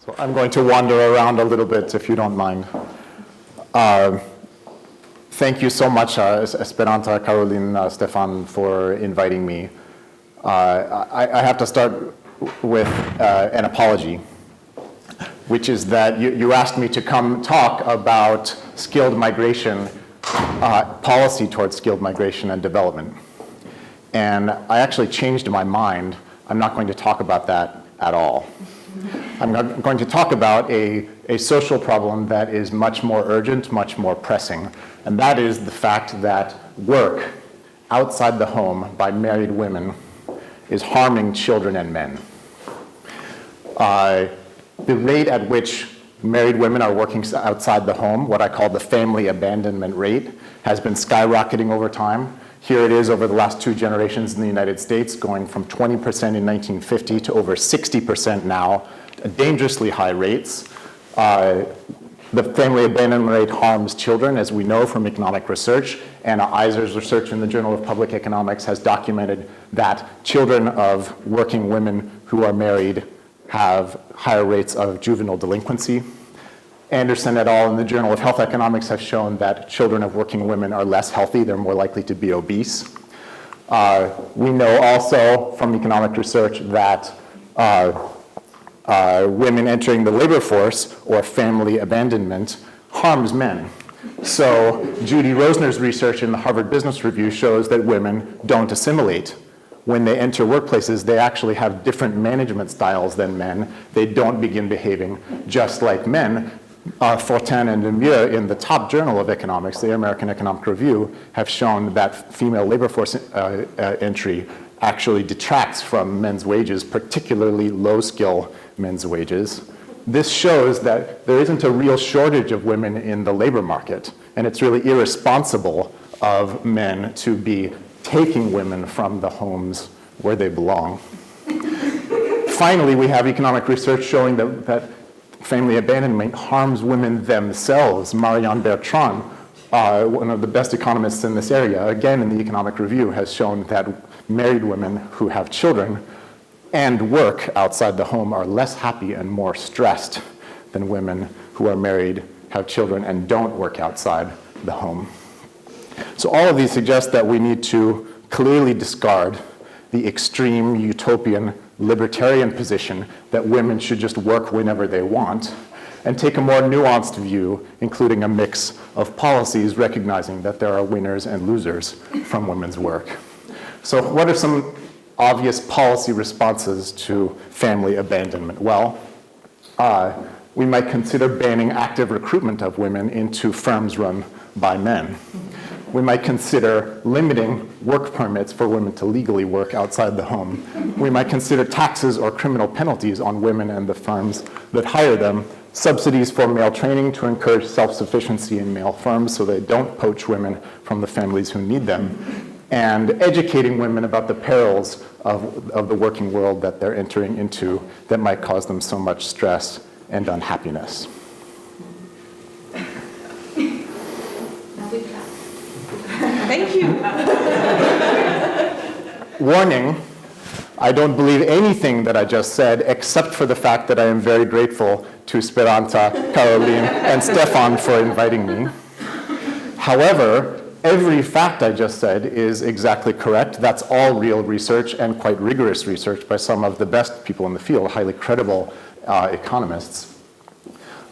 So I'm going to wander around a little bit, if you don't mind. Thank you so much, Esperanza, Caroline, Stefan, for inviting me. I have to start with an apology, which is that you asked me to come talk about skilled migration, policy towards skilled migration and development. And I actually changed my mind. I'm not going to talk about that at all. I'm going to talk about a social problem that is much more urgent, much more pressing, and that is the fact that work outside the home by married women is harming children and men. The rate at which married women are working outside the home, what I call the family abandonment rate, has been skyrocketing over time. Here it is over the last 2 generations in the United States, going from 20% in 1950 to over 60% now, dangerously high rates. The family abandonment rate harms children, as we know from economic research. Anna Iser's research in the Journal of Public Economics has documented that children of working women who are married have higher rates of juvenile delinquency. Anderson et al. In the Journal of Health Economics have shown that children of working women are less healthy, they're more likely to be obese. We know also from economic research that women entering the labor force or family abandonment harms men. So Judy Rosner's research in the Harvard Business Review shows that women don't assimilate. When they enter workplaces, they actually have different management styles than men. They don't begin behaving just like men. Fortin and Lemieux, in the top journal of economics, the American Economic Review, have shown that female labor force entry actually detracts from men's wages, particularly low-skill men's wages. This shows that there isn't a real shortage of women in the labor market, and it's really irresponsible of men to be taking women from the homes where they belong. Finally, we have economic research showing that family abandonment harms women themselves. Marianne Bertrand, one of the best economists in this area, again in the Economic Review, has shown that married women who have children and work outside the home are less happy and more stressed than women who are married, have children, and don't work outside the home. So all of these suggest that we need to clearly discard the extreme utopian libertarian position that women should just work whenever they want, and take a more nuanced view, including a mix of policies recognizing that there are winners and losers from women's work. So what are some obvious policy responses to family abandonment? Well, we might consider banning active recruitment of women into firms run by men. We might consider limiting work permits for women to legally work outside the home. We might consider taxes or criminal penalties on women and the firms that hire them, subsidies for male training to encourage self-sufficiency in male firms so they don't poach women from the families who need them, and educating women about the perils of the working world that they're entering into that might cause them so much stress and unhappiness. Thank you. Warning, I don't believe anything that I just said, except for the fact that I am very grateful to Speranza, Caroline, and Stefan for inviting me. However, every fact I just said is exactly correct. That's all real research and quite rigorous research by some of the best people in the field, highly credible economists.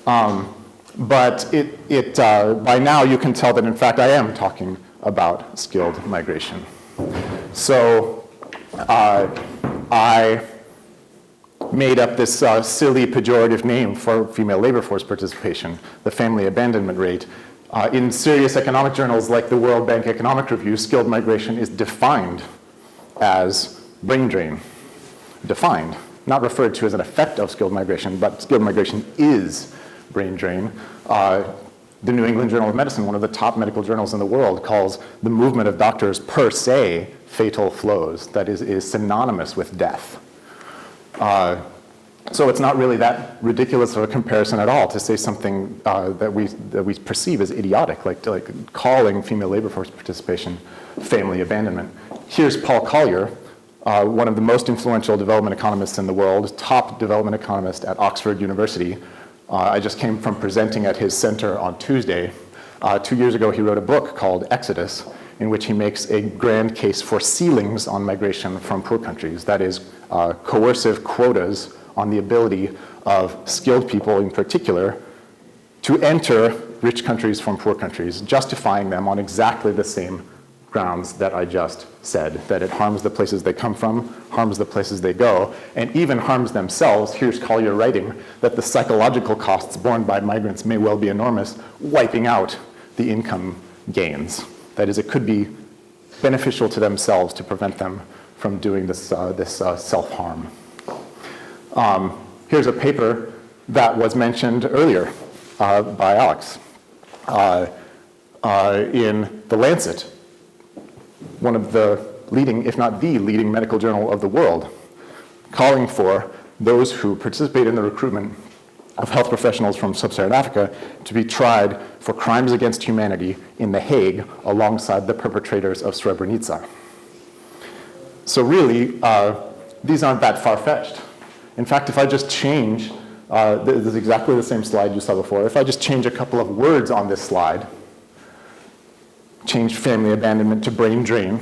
But by now you can tell that in fact I am talking about skilled migration. So I made up this silly pejorative name for female labor force participation, the family abandonment rate. In serious economic journals like the World Bank Economic Review, skilled migration is defined as brain drain. Defined, not referred to as an effect of skilled migration, but skilled migration is brain drain. The New England Journal of Medicine, one of the top medical journals in the world, calls the movement of doctors per se fatal flows. That is synonymous with death. So it's not really that ridiculous of a comparison at all to say something that we perceive as idiotic, like calling female labor force participation family abandonment. Here's Paul Collier, one of the most influential development economists in the world, top development economist at Oxford University. I just came from presenting at his center on Tuesday. 2 years ago, he wrote a book called Exodus, in which he makes a grand case for ceilings on migration from poor countries. That is, coercive quotas on the ability of skilled people in particular to enter rich countries from poor countries, justifying them on exactly the same grounds that I just said, that it harms the places they come from, harms the places they go, and even harms themselves. Here's Collier writing that the psychological costs borne by migrants may well be enormous, wiping out the income gains. That is, it could be beneficial to themselves to prevent them from doing this self-harm. Here's a paper that was mentioned earlier by Alex in The Lancet, one of the leading, if not the leading medical journal of the world, calling for those who participate in the recruitment of health professionals from sub-Saharan Africa to be tried for crimes against humanity in The Hague alongside the perpetrators of Srebrenica. So really, these aren't that far-fetched. In fact, if I just change, this is exactly the same slide you saw before, if I just change a couple of words on this slide, change family abandonment to brain drain,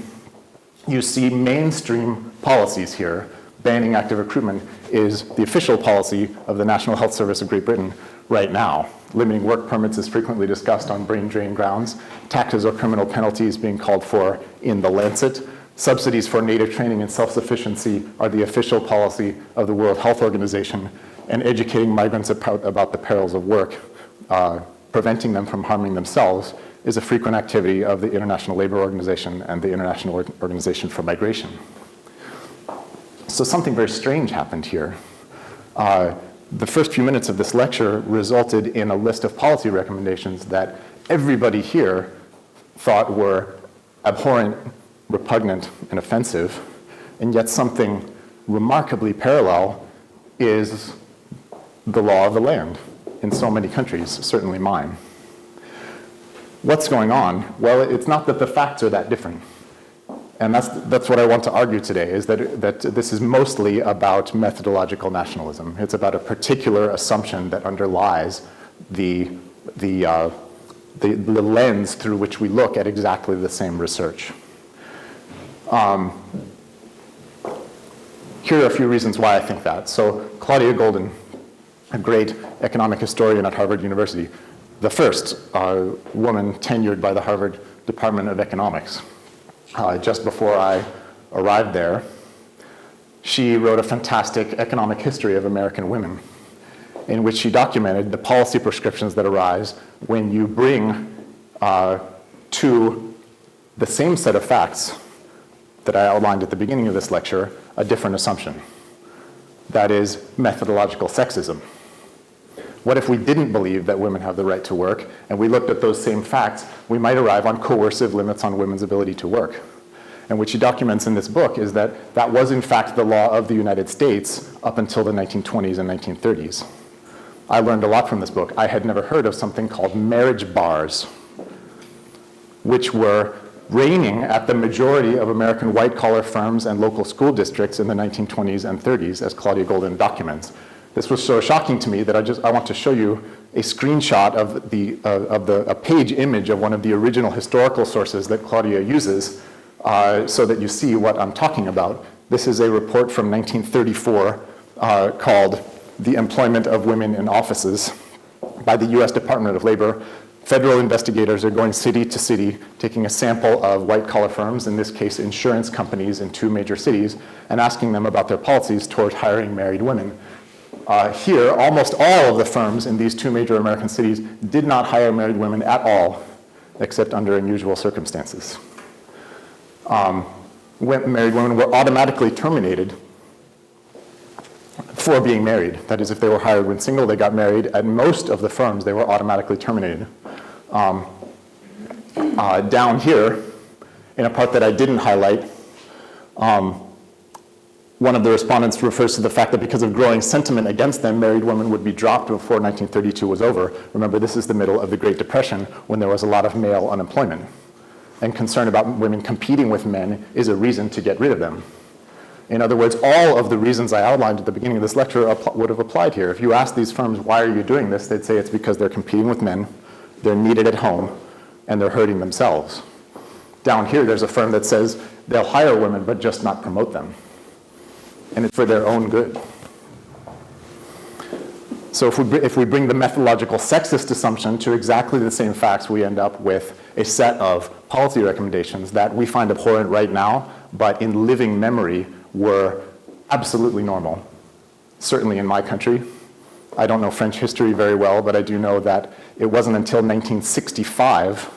you see mainstream policies here. Banning active recruitment is the official policy of the National Health Service of Great Britain right now. Limiting work permits is frequently discussed on brain drain grounds. Taxes or criminal penalties being called for in The Lancet. Subsidies for native training and self-sufficiency are the official policy of the World Health Organization, and educating migrants about the perils of work, preventing them from harming themselves, is a frequent activity of the International Labour Organization and the International Organization for Migration. So something very strange happened here. The first few minutes of this lecture resulted in a list of policy recommendations that everybody here thought were abhorrent, repugnant, and offensive, and yet something remarkably parallel is the law of the land in so many countries, certainly mine. What's going on? Well, it's not that the facts are that different. And that's what I want to argue today, is that this is mostly about methodological nationalism. It's about a particular assumption that underlies the lens through which we look at exactly the same research. Here are a few reasons why I think that. So Claudia Goldin, a great economic historian at Harvard University, the first woman tenured by the Harvard Department of Economics. Just before I arrived there, she wrote a fantastic economic history of American women, in which she documented the policy prescriptions that arise when you bring to the same set of facts that I outlined at the beginning of this lecture a different assumption. That is methodological sexism. What if we didn't believe that women have the right to work, and we looked at those same facts? We might arrive on coercive limits on women's ability to work. And what she documents in this book is that that was in fact the law of the United States up until the 1920s and 1930s. I learned a lot from this book. I had never heard of something called marriage bars, which were reigning at the majority of American white-collar firms and local school districts in the 1920s and 30s, as Claudia Goldin documents. This was so shocking to me that I want to show you a screenshot of a page image of one of the original historical sources that Claudia uses so that you see what I'm talking about. This is a report from 1934 called "The Employment of Women in Offices" by the US Department of Labor. Federal investigators are going city to city, taking a sample of white-collar firms, in this case insurance companies in 2 major cities, and asking them about their policies toward hiring married women. Here, almost all of the firms in these 2 major American cities did not hire married women at all, except under unusual circumstances. Married women were automatically terminated for being married. That is, if they were hired when single, they got married. At most of the firms, they were automatically terminated. Down here, in a part that I didn't highlight, one of the respondents refers to the fact that because of growing sentiment against them, married women would be dropped before 1932 was over. Remember, this is the middle of the Great Depression, when there was a lot of male unemployment. And concern about women competing with men is a reason to get rid of them. In other words, all of the reasons I outlined at the beginning of this lecture would have applied here. If you ask these firms, why are you doing this? They'd say it's because they're competing with men, they're needed at home, and they're hurting themselves. Down here, there's a firm that says they'll hire women, but just not promote them. And it's for their own good. So if we bring the methodological sexist assumption to exactly the same facts, we end up with a set of policy recommendations that we find abhorrent right now, but in living memory were absolutely normal. Certainly in my country. I don't know French history very well, but I do know that it wasn't until 1965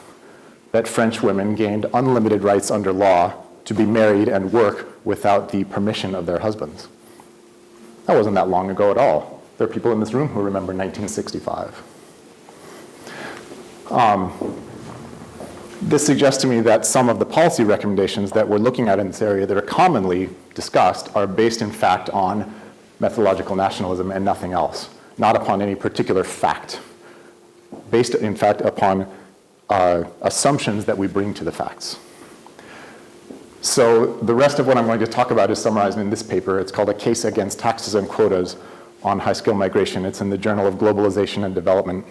that French women gained unlimited rights under law to be married and work without the permission of their husbands. That wasn't that long ago at all. There are people in this room who remember 1965. This suggests to me that some of the policy recommendations that we're looking at in this area that are commonly discussed are based in fact on methodological nationalism and nothing else, not upon any particular fact, based in fact upon assumptions that we bring to the facts. So the rest of what I'm going to talk about is summarized in this paper. It's called A Case Against Taxes and Quotas on High-Skill Migration. It's in the Journal of Globalization and Development.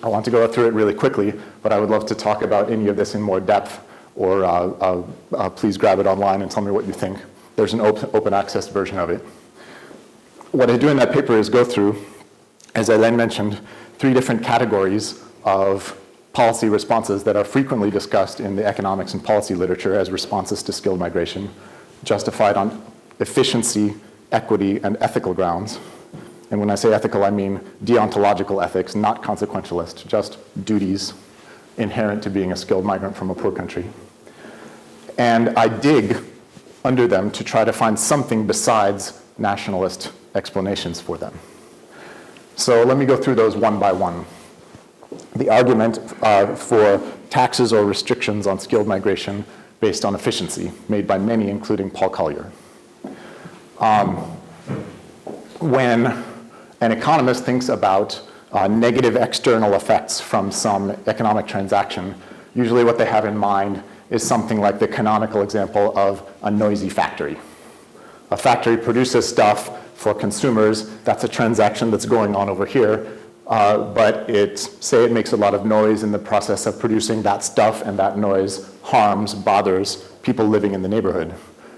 I want to go through it really quickly, but I would love to talk about any of this in more depth, or please grab it online and tell me what you think. There's an open access version of it. What I do in that paper is go through, as Elaine mentioned, 3 different categories of policy responses that are frequently discussed in the economics and policy literature as responses to skilled migration, justified on efficiency, equity, and ethical grounds. And when I say ethical, I mean deontological ethics, not consequentialist, just duties inherent to being a skilled migrant from a poor country. And I dig under them to try to find something besides nationalist explanations for them. So let me go through those one by one. The argument for taxes or restrictions on skilled migration based on efficiency, made by many, including Paul Collier. When an economist thinks about negative external effects from some economic transaction, usually what they have in mind is something like the canonical example of a noisy factory. A factory produces stuff for consumers. That's a transaction that's going on over here, but say it makes a lot of noise in the process of producing that stuff, and that noise harms, bothers people living in the neighborhood.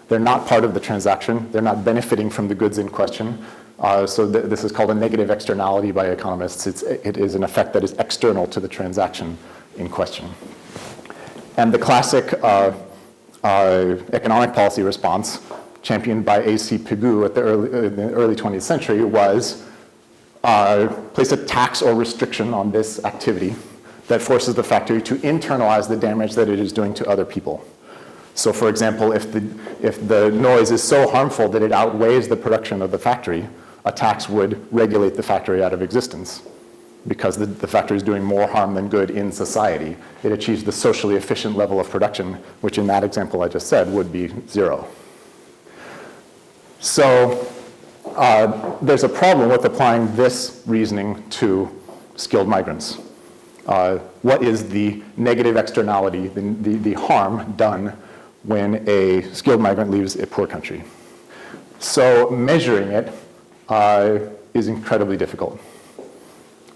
They're not part of the transaction. They're not benefiting from the goods in question. So this is called a negative externality by economists. It is an effect that is external to the transaction in question. And the classic economic policy response, championed by A.C. Pigou in the early 20th century, was place a tax or restriction on this activity that forces the factory to internalize the damage that it is doing to other people. So for example, if the noise is so harmful that it outweighs the production of the factory, a tax would regulate the factory out of existence because the factory is doing more harm than good in society. It achieves the socially efficient level of production, which in that example I just said would be 0. So there's a problem with applying this reasoning to skilled migrants. What is the negative externality, the harm done when a skilled migrant leaves a poor country? So measuring it is incredibly difficult.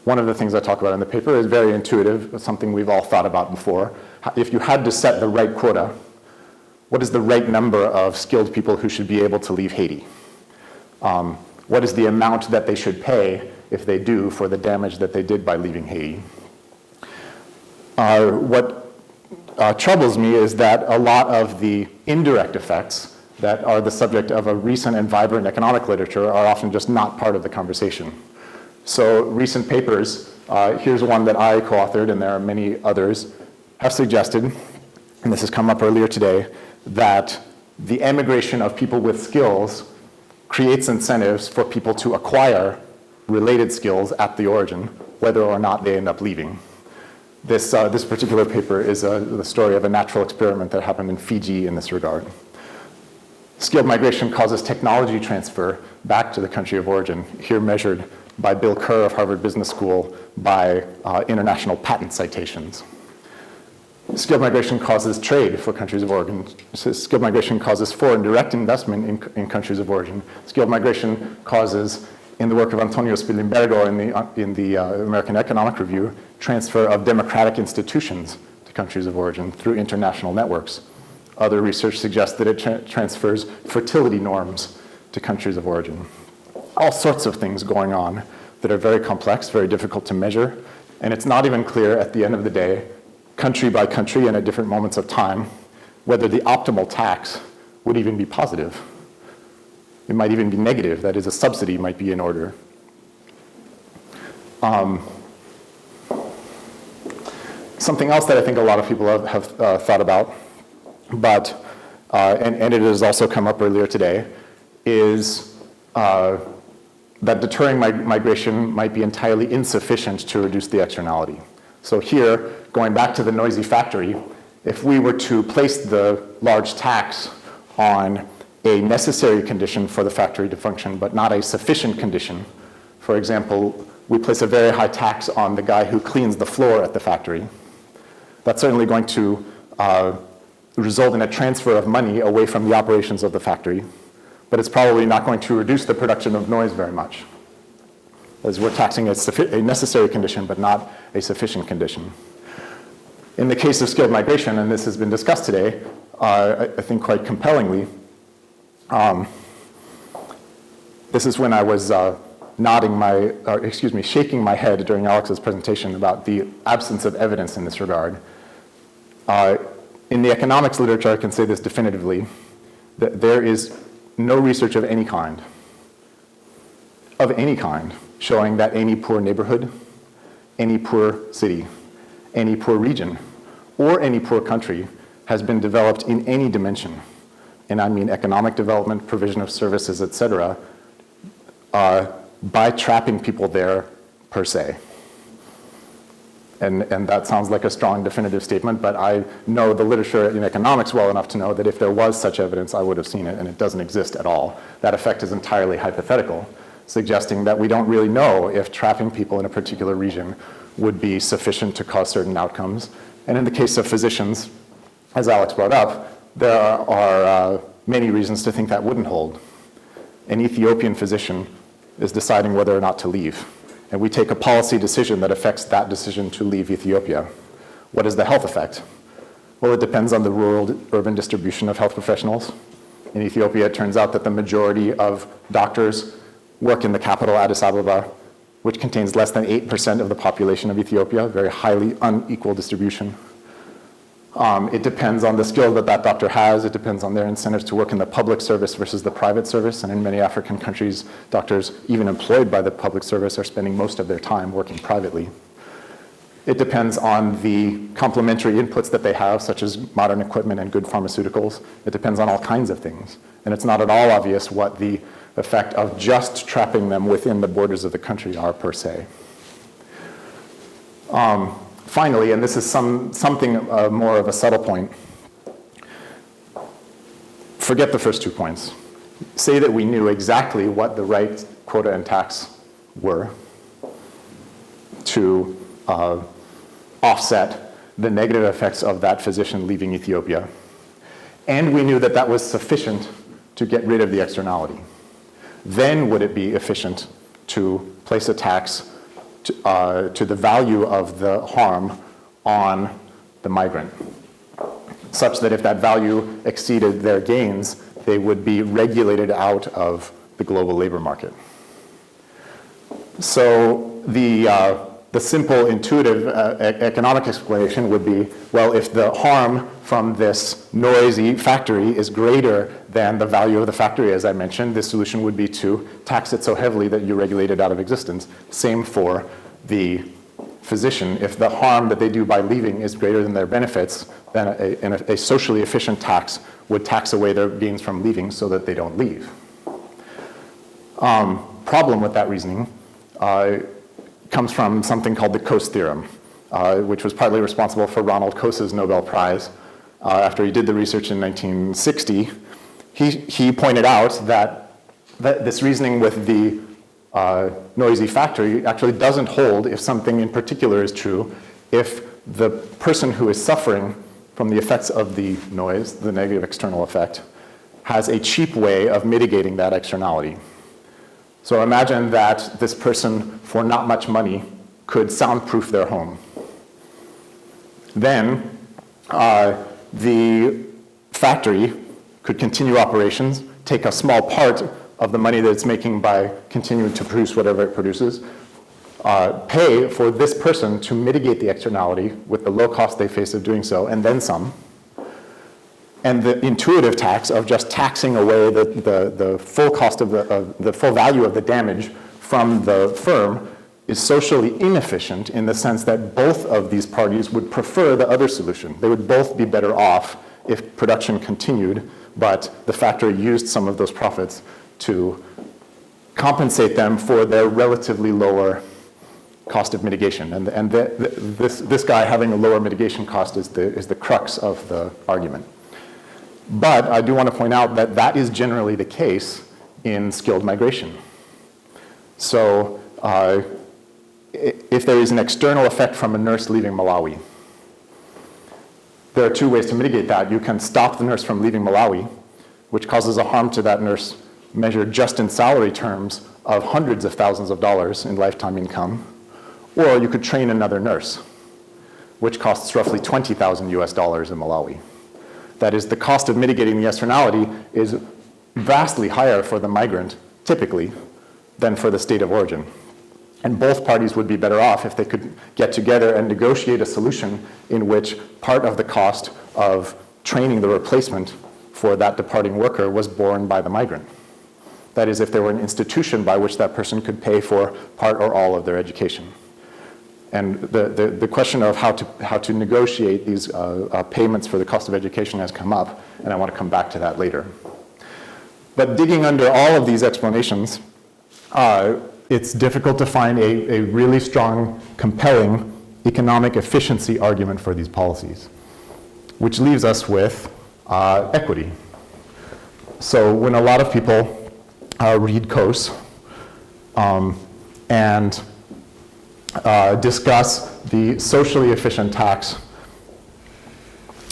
One of the things I talk about in the paper is very intuitive. It's something we've all thought about before. If you had to set the right quota, what is the right number of skilled people who should be able to leave Haiti? What is the amount that they should pay if they do for the damage that they did by leaving Haiti? What troubles me is that a lot of the indirect effects that are the subject of a recent and vibrant economic literature are often just not part of the conversation. So recent papers, here's one that I co-authored, and there are many others, have suggested, and this has come up earlier today, that the emigration of people with skills creates incentives for people to acquire related skills at the origin, whether or not they end up leaving. This particular paper is the story of a natural experiment that happened in Fiji in this regard. Skilled migration causes technology transfer back to the country of origin, here measured by Bill Kerr of Harvard Business School by international patent citations. Skilled migration causes trade for countries of origin. Skilled migration causes foreign direct investment in countries of origin. Skilled migration causes, in the work of Antonio Spilimbergo in the American Economic Review, transfer of democratic institutions to countries of origin through international networks. Other research suggests that it transfers fertility norms to countries of origin. All sorts of things going on that are very complex, very difficult to measure, and it's not even clear at the end of the day, country by country and at different moments of time, whether the optimal tax would even be positive. It might even be negative, that is, a subsidy might be in order. Something else that I think a lot of people have thought about, but, and it has also come up earlier today, is that deterring migration might be entirely insufficient to reduce the externality. So here, going back to the noisy factory, if we were to place the large tax on a necessary condition for the factory to function, but not a sufficient condition, for example, we place a very high tax on the guy who cleans the floor at the factory, that's certainly going to result in a transfer of money away from the operations of the factory, but it's probably not going to reduce the production of noise very much, as we're taxing a necessary condition, but not a sufficient condition. In the case of skilled migration, and this has been discussed today, I think quite compellingly, this is when I was shaking my head during Alex's presentation about the absence of evidence in this regard. In the economics literature, I can say this definitively, that there is no research of any kind, showing that any poor neighborhood, any poor city, any poor region, or any poor country has been developed in any dimension, and I mean economic development, provision of services, et cetera, by trapping people there per se. And that sounds like a strong definitive statement, but I know the literature in economics well enough to know that if there was such evidence, I would have seen it, and it doesn't exist at all. That effect is entirely hypothetical, suggesting that we don't really know if trapping people in a particular region would be sufficient to cause certain outcomes. And in the case of physicians, as Alex brought up, there are many reasons to think that wouldn't hold. An Ethiopian physician is deciding whether or not to leave, and we take a policy decision that affects that decision to leave Ethiopia. What is the health effect? Well, it depends on the rural-urban distribution of health professionals. In Ethiopia, it turns out that the majority of doctors work in the capital, Addis Ababa, which contains less than 8% of the population of Ethiopia, very highly unequal distribution. It depends on the skill that doctor has. It depends on their incentives to work in the public service versus the private service. And in many African countries, doctors, even employed by the public service, are spending most of their time working privately. It depends on the complementary inputs that they have, such as modern equipment and good pharmaceuticals. It depends on all kinds of things. And it's not at all obvious what the effect of just trapping them within the borders of the country are per se. Finally, and this is something more of a subtle point, forget the first 2 points. Say that we knew exactly what the right quota and tax were to offset the negative effects of that physician leaving Ethiopia, and we knew that that was sufficient to get rid of the externality. Then would it be efficient to place a tax to the value of the harm on the migrant, such that if that value exceeded their gains, they would be regulated out of the global labor market. So the simple, intuitive economic explanation would be, well, if the harm from this noisy factory is greater than the value of the factory, as I mentioned, the solution would be to tax it so heavily that you regulate it out of existence. Same for the physician. If the harm that they do by leaving is greater than their benefits, then a socially efficient tax would tax away their gains from leaving so that they don't leave. Problem with that reasoning comes from something called the Coase theorem, which was partly responsible for Ronald Coase's Nobel Prize. After he did the research in 1960, he pointed out that this reasoning with the noisy factory actually doesn't hold if something in particular is true, if the person who is suffering from the effects of the noise, the negative external effect, has a cheap way of mitigating that externality. So imagine that this person, for not much money, could soundproof their home. Then the factory could continue operations, take a small part of the money that it's making by continuing to produce whatever it produces, pay for this person to mitigate the externality with the low cost they face of doing so, and then some. And the intuitive tax of just taxing away the full cost of the full value of the damage from the firm is socially inefficient in the sense that both of these parties would prefer the other solution. They would both be better off if production continued, but the factory used some of those profits to compensate them for their relatively lower cost of mitigation. And this guy having a lower mitigation cost is the crux of the argument. But I do want to point out that that is generally the case in skilled migration. So if there is an external effect from a nurse leaving Malawi, there are two ways to mitigate that. You can stop the nurse from leaving Malawi, which causes a harm to that nurse measured just in salary terms of hundreds of thousands of dollars in lifetime income, or you could train another nurse, which costs roughly 20,000 US dollars in Malawi. That is, the cost of mitigating the externality is vastly higher for the migrant, typically, than for the state of origin. And both parties would be better off if they could get together and negotiate a solution in which part of the cost of training the replacement for that departing worker was borne by the migrant. That is, if there were an institution by which that person could pay for part or all of their education. And the question of how to negotiate these payments for the cost of education has come up, and I want to come back to that later. But digging under all of these explanations, it's difficult to find a really strong, compelling economic efficiency argument for these policies, which leaves us with equity. So when a lot of people read Coase and discuss the socially efficient tax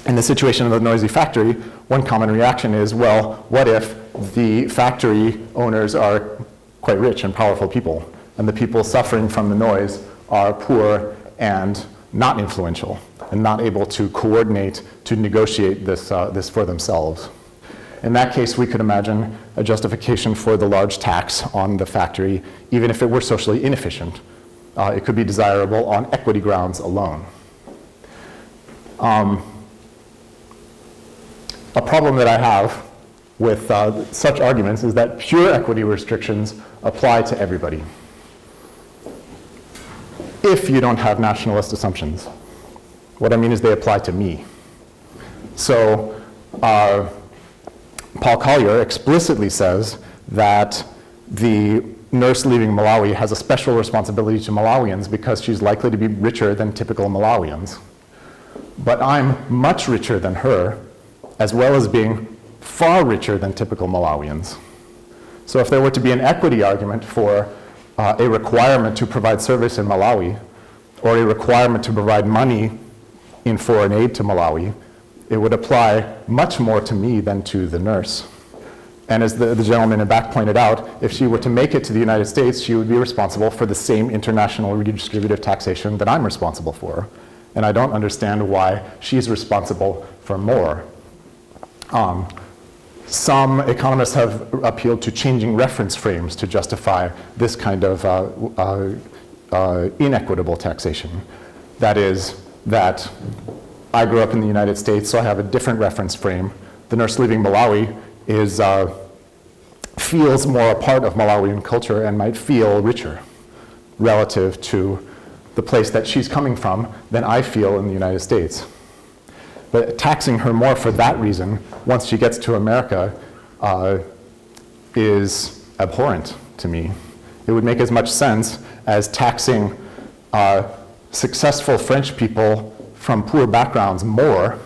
in the situation of the noisy factory, one common reaction is, well, what if the factory owners are quite rich and powerful people, and the people suffering from the noise are poor and not influential, and not able to coordinate to negotiate this for themselves? In that case, we could imagine a justification for the large tax on the factory, even if it were socially inefficient. It could be desirable on equity grounds alone. A problem that I have with such arguments is that pure equity restrictions apply to everybody, if you don't have nationalist assumptions. What I mean is they apply to me. So Paul Collier explicitly says that the nurse leaving Malawi has a special responsibility to Malawians because she's likely to be richer than typical Malawians. But I'm much richer than her, as well as being far richer than typical Malawians. So if there were to be an equity argument for a requirement to provide service in Malawi, or a requirement to provide money in foreign aid to Malawi, it would apply much more to me than to the nurse. And as the gentleman in back pointed out, if she were to make it to the United States, she would be responsible for the same international redistributive taxation that I'm responsible for. And I don't understand why she's responsible for more. Some economists have appealed to changing reference frames to justify this kind of inequitable taxation. That is, that I grew up in the United States, so I have a different reference frame. The nurse leaving Malawi feels more a part of Malawian culture and might feel richer relative to the place that she's coming from than I feel in the United States. But taxing her more for that reason, once she gets to America, is abhorrent to me. It would make as much sense as taxing successful French people from poor backgrounds more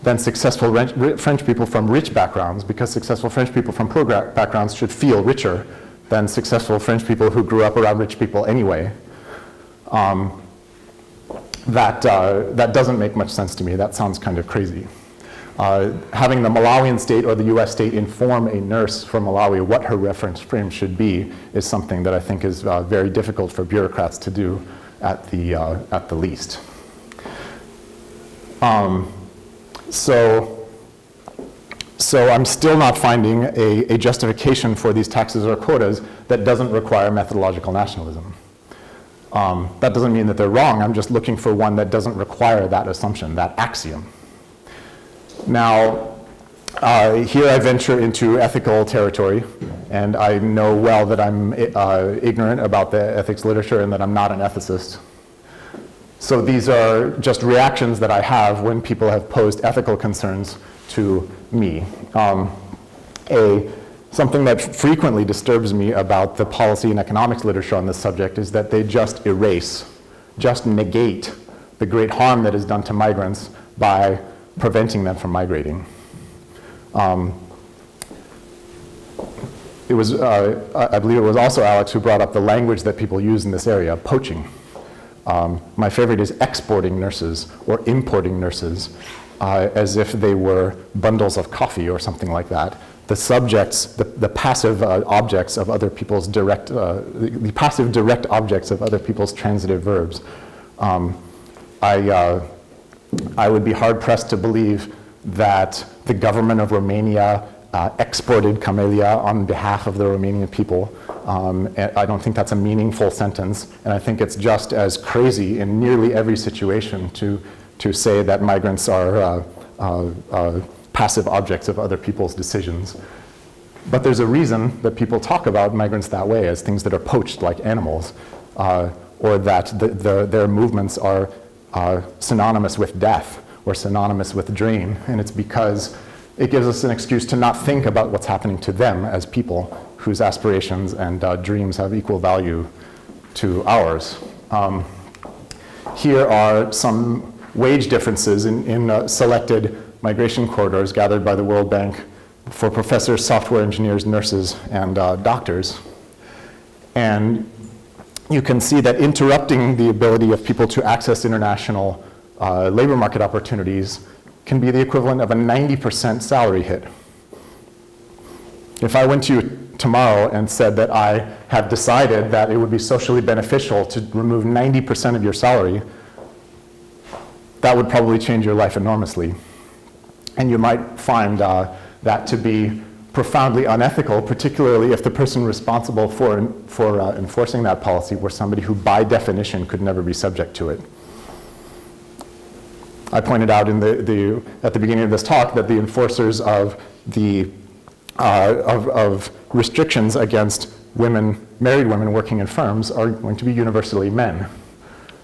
than successful French people from rich backgrounds, because successful French people from poor backgrounds should feel richer than successful French people who grew up around rich people anyway. that doesn't make much sense to me. That sounds kind of crazy. Having the Malawian state or the US state inform a nurse from Malawi what her reference frame should be is something that I think is very difficult for bureaucrats to do at the least. So I'm still not finding a justification for these taxes or quotas that doesn't require methodological nationalism. That doesn't mean that they're wrong. I'm just looking for one that doesn't require that assumption, that axiom. Now, here I venture into ethical territory, and I know well that I'm ignorant about the ethics literature and that I'm not an ethicist. So these are just reactions that I have when people have posed ethical concerns to me. Something that frequently disturbs me about the policy and economics literature on this subject is that they just erase, just negate the great harm that is done to migrants by preventing them from migrating. I believe it was also Alex who brought up the language that people use in this area, poaching. My favorite is exporting nurses or importing nurses as if they were bundles of coffee or something like that. The subjects, the passive objects of other people's the passive direct objects of other people's transitive verbs. I would be hard pressed to believe that the government of Romania exported camellia on behalf of the Romanian people. I don't think that's a meaningful sentence, and I think it's just as crazy in nearly every situation to say that migrants are passive objects of other people's decisions. But there's a reason that people talk about migrants that way, as things that are poached like animals, or that their movements are synonymous with death or synonymous with drain, and it's because it gives us an excuse to not think about what's happening to them as people whose aspirations and dreams have equal value to ours. Here are some wage differences in selected migration corridors gathered by the World Bank for professors, software engineers, nurses, and doctors. And you can see that interrupting the ability of people to access international labor market opportunities can be the equivalent of a 90% salary hit. If I went to you tomorrow and said that I have decided that it would be socially beneficial to remove 90% of your salary, that would probably change your life enormously. And you might find that to be profoundly unethical, particularly if the person responsible for enforcing that policy were somebody who, by definition, could never be subject to it. I pointed out at the beginning of this talk that the enforcers of restrictions against married women working in firms are going to be universally men.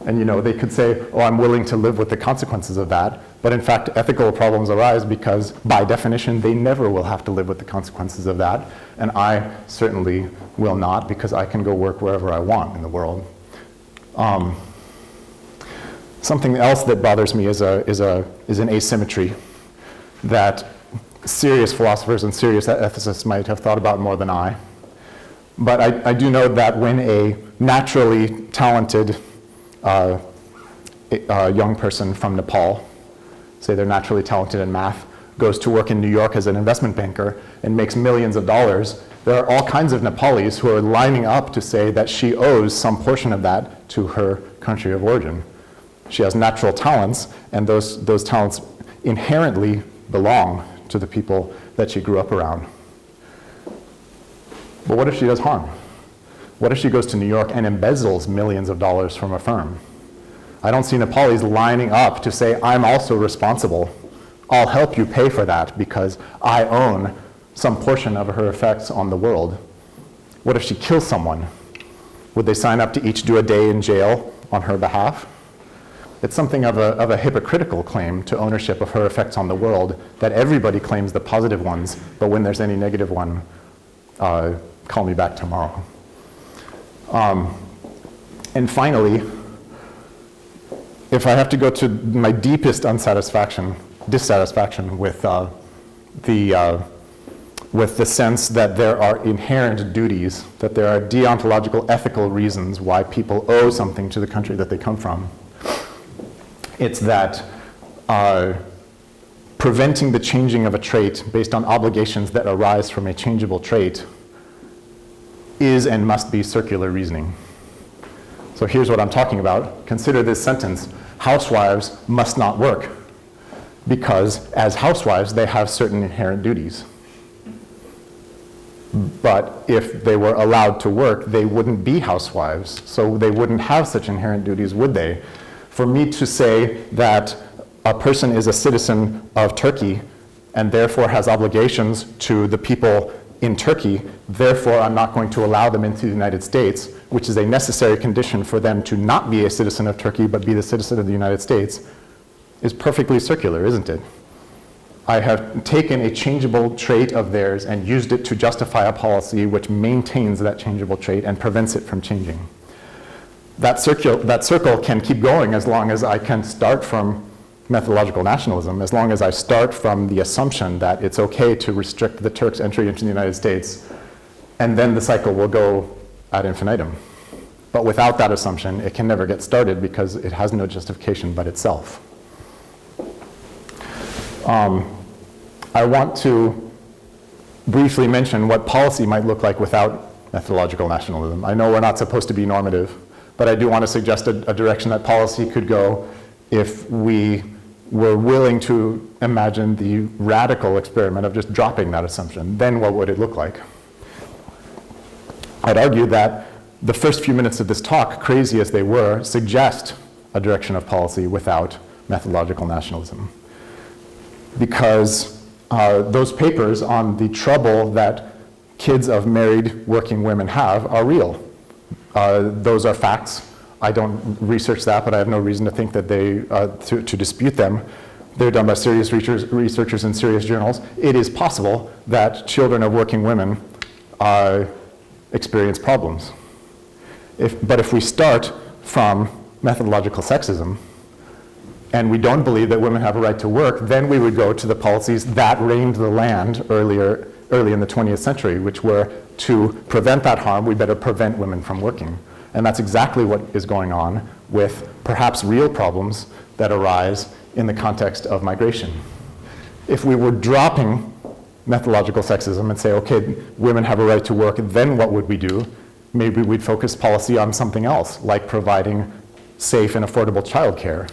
And they could say, oh, I'm willing to live with the consequences of that. But in fact, ethical problems arise because, by definition, they never will have to live with the consequences of that. And I certainly will not, because I can go work wherever I want in the world. Something else that bothers me is an asymmetry that serious philosophers and serious ethicists might have thought about more than I. But I do know that when a naturally talented young person from Nepal, say they're naturally talented in math, goes to work in New York as an investment banker and makes millions of dollars, there are all kinds of Nepalis who are lining up to say that she owes some portion of that to her country of origin. She has natural talents, and those talents inherently belong to the people that she grew up around. But what if she does harm? What if she goes to New York and embezzles millions of dollars from a firm? I don't see Nepalis lining up to say, I'm also responsible. I'll help you pay for that because I own some portion of her effects on the world. What if she kills someone? Would they sign up to each do a day in jail on her behalf? It's something of a hypocritical claim to ownership of her effects on the world that everybody claims the positive ones, but when there's any negative one, call me back tomorrow. And finally, if I have to go to my deepest dissatisfaction with the sense that there are inherent duties, that there are deontological ethical reasons why people owe something to the country that they come from, It's that preventing the changing of a trait based on obligations that arise from a changeable trait is and must be circular reasoning. So here's what I'm talking about. Consider this sentence: housewives must not work, because as housewives, they have certain inherent duties. But if they were allowed to work, they wouldn't be housewives, so they wouldn't have such inherent duties, would they? For me to say that a person is a citizen of Turkey and therefore has obligations to the people in Turkey, therefore I'm not going to allow them into the United States, which is a necessary condition for them to not be a citizen of Turkey but be the citizen of the United States, is perfectly circular, isn't it? I have taken a changeable trait of theirs and used it to justify a policy which maintains that changeable trait and prevents it from changing. That circle can keep going as long as I can start from methodological nationalism, as long as I start from the assumption that it's okay to restrict the Turks' entry into the United States, and then the cycle will go ad infinitum. But without that assumption, it can never get started because it has no justification but itself. I want to briefly mention what policy might look like without methodological nationalism. I know we're not supposed to be normative, but I do want to suggest a direction that policy could go if we were willing to imagine the radical experiment of just dropping that assumption. Then what would it look like? I'd argue that the first few minutes of this talk, crazy as they were, suggest a direction of policy without methodological nationalism. Because those papers on the trouble that kids of married working women have are real. Those are facts. I don't research that, but I have no reason to think that to dispute them. They're done by serious researchers in serious journals. It is possible that children of working women experience problems. But if we start from methodological sexism, and we don't believe that women have a right to work, then we would go to the policies that reigned the land early in the 20th century, which were to prevent that harm, we better prevent women from working. And that's exactly what is going on with perhaps real problems that arise in the context of migration. If we were dropping methodological sexism and say, okay, women have a right to work, then what would we do? Maybe we'd focus policy on something else, like providing safe and affordable childcare.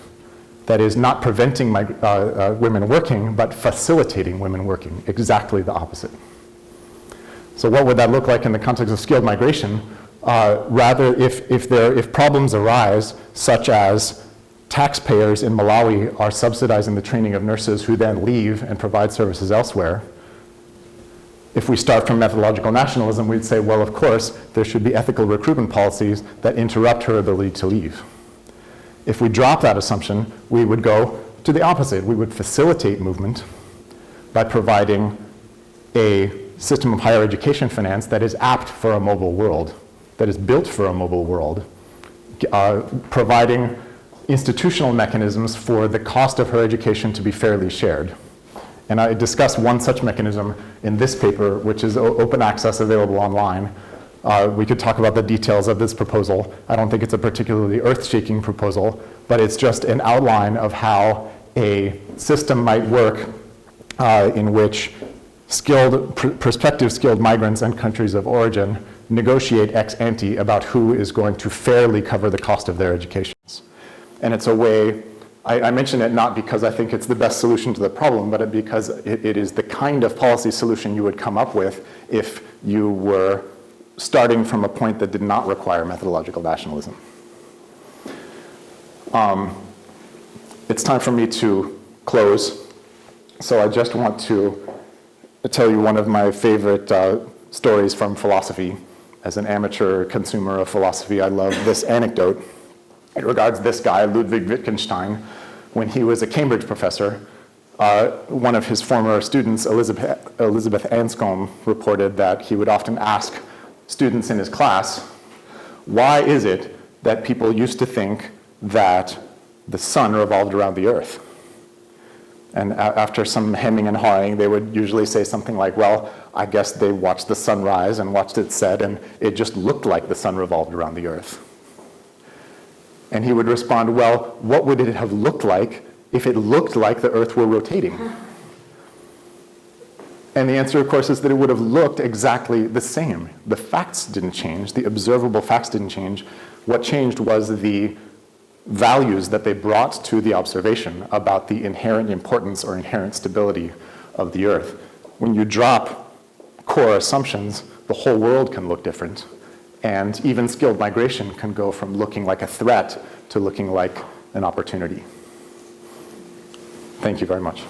That is, not preventing women working, but facilitating women working, exactly the opposite. So what would that look like in the context of skilled migration? Rather, if problems arise, such as taxpayers in Malawi are subsidizing the training of nurses who then leave and provide services elsewhere, if we start from methodological nationalism, we'd say, well, of course, there should be ethical recruitment policies that interrupt her ability to leave. If we drop that assumption, we would go to the opposite. We would facilitate movement by providing a system of higher education finance that is apt for a mobile world, that is built for a mobile world, providing institutional mechanisms for the cost of her education to be fairly shared. And I discuss one such mechanism in this paper, which is open access, available online. We could talk about the details of this proposal. I don't think it's a particularly earth-shaking proposal, but it's just an outline of how a system might work in which prospective skilled migrants and countries of origin negotiate ex ante about who is going to fairly cover the cost of their educations. And it's a way, I mention it not because I think it's the best solution to the problem, but because it is the kind of policy solution you would come up with if you were starting from a point that did not require methodological nationalism. It's time for me to close. So I just want to tell you one of my favorite stories from philosophy. As an amateur consumer of philosophy, I love this anecdote. It regards this guy, Ludwig Wittgenstein. When he was a Cambridge professor, one of his former students, Elizabeth Anscombe, reported that he would often ask students in his class, why is it that people used to think that the sun revolved around the earth? And after some hemming and hawing, they would usually say something like, well, I guess they watched the sun rise and watched it set, and it just looked like the sun revolved around the earth. And he would respond, well, what would it have looked like if it looked like the Earth were rotating? And the answer, of course, is that it would have looked exactly the same. The facts didn't change. The observable facts didn't change. What changed was the values that they brought to the observation about the inherent importance or inherent stability of the Earth. When you drop core assumptions, the whole world can look different. And even skilled migration can go from looking like a threat to looking like an opportunity. Thank you very much.